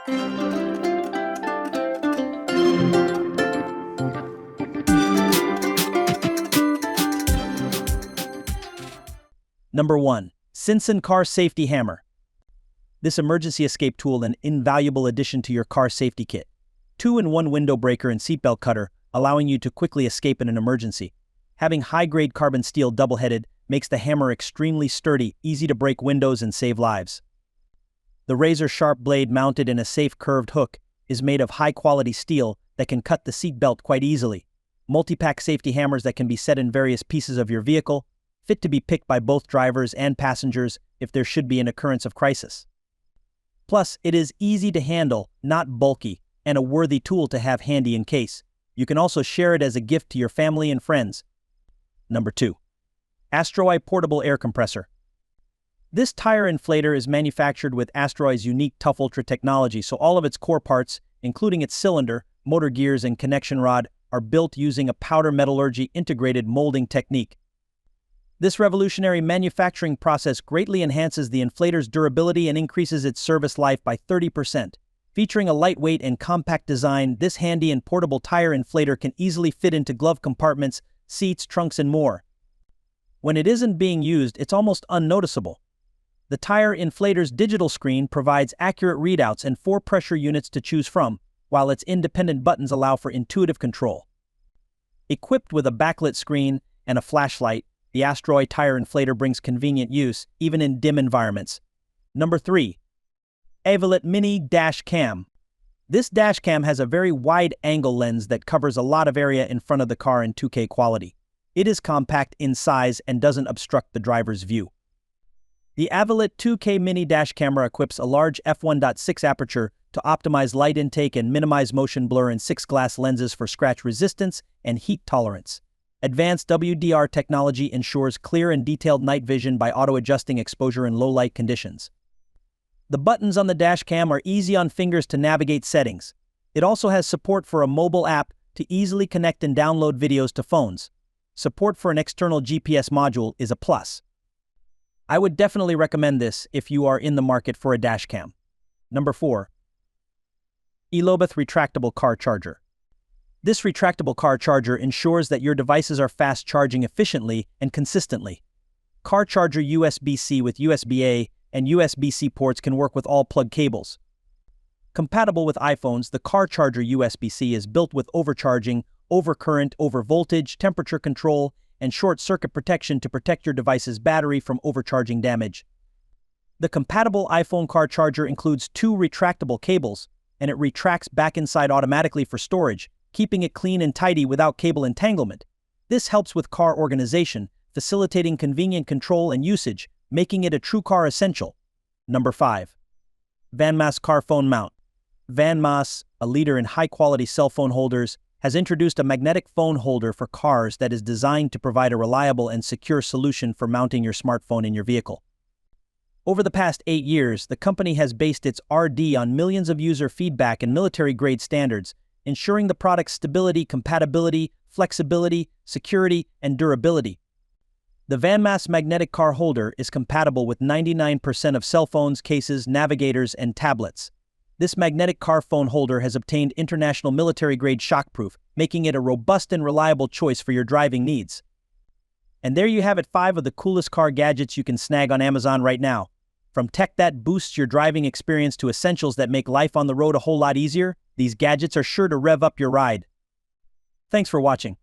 Number 1. SINSEN Car Safety Hammer. This emergency escape tool is an invaluable addition to your car safety kit. 2-in-1 window breaker and seatbelt cutter, allowing you to quickly escape in an emergency. Having high-grade carbon steel double-headed makes the hammer extremely sturdy, easy to break windows and save lives. The razor-sharp blade mounted in a safe curved hook is made of high-quality steel that can cut the seatbelt quite easily. Multi-pack safety hammers that can be set in various pieces of your vehicle, fit to be picked by both drivers and passengers if there should be an occurrence of crisis. Plus, it is easy to handle, not bulky, and a worthy tool to have handy in case. You can also share it as a gift to your family and friends. Number 2. AstroAI Portable Air Compressor. This tire inflator is manufactured with AstroAI's unique Tough Ultra technology, so all of its core parts, including its cylinder, motor gears, and connection rod, are built using a powder metallurgy integrated molding technique. This revolutionary manufacturing process greatly enhances the inflator's durability and increases its service life by 30%. Featuring a lightweight and compact design, this handy and portable tire inflator can easily fit into glove compartments, seats, trunks, and more. When it isn't being used, it's almost unnoticeable. The tire inflator's digital screen provides accurate readouts and 4 pressure units to choose from, while its independent buttons allow for intuitive control. Equipped with a backlit screen and a flashlight, the AstroAI tire inflator brings convenient use, even in dim environments. Number 3. Avylet Mini Dash Cam. This dash cam has a very wide-angle lens that covers a lot of area in front of the car in 2K quality. It is compact in size and doesn't obstruct the driver's view. The Avylet 2K Mini Dash Camera equips a large f1.6 aperture to optimize light intake and minimize motion blur, and 6 glass lenses for scratch resistance and heat tolerance. Advanced WDR technology ensures clear and detailed night vision by auto-adjusting exposure in low-light conditions. The buttons on the dash cam are easy on fingers to navigate settings. It also has support for a mobile app to easily connect and download videos to phones. Support for an external GPS module is a plus. I would definitely recommend this if you are in the market for a dash cam. Number 4. EloBeth Retractable Car Charger. This retractable car charger ensures that your devices are fast charging efficiently and consistently. Car charger USB-C with USB-A and USB-C ports can work with all plug cables. Compatible with iPhones, the car charger USB-C is built with overcharging, overcurrent, overvoltage, temperature control, and short circuit protection to protect your device's battery from overcharging damage. The compatible iPhone car charger includes 2 retractable cables, and it retracts back inside automatically for storage, keeping it clean and tidy without cable entanglement. This helps with car organization, facilitating convenient control and usage, making it a true car essential. Number 5. VANMASS Car Phone Mount. VANMASS, a leader in high-quality cell phone holders, has introduced a magnetic phone holder for cars that is designed to provide a reliable and secure solution for mounting your smartphone in your vehicle. Over the past 8 years, the company has based its R&D on millions of user feedback and military-grade standards, ensuring the product's stability, compatibility, flexibility, security, and durability. The VANMASS magnetic car holder is compatible with 99% of cell phones, cases, navigators, and tablets. This magnetic car phone holder has obtained international military-grade shockproof, making it a robust and reliable choice for your driving needs. And there you have it, 5 of the coolest car gadgets you can snag on Amazon right now. From tech that boosts your driving experience to essentials that make life on the road a whole lot easier, these gadgets are sure to rev up your ride. Thanks for watching.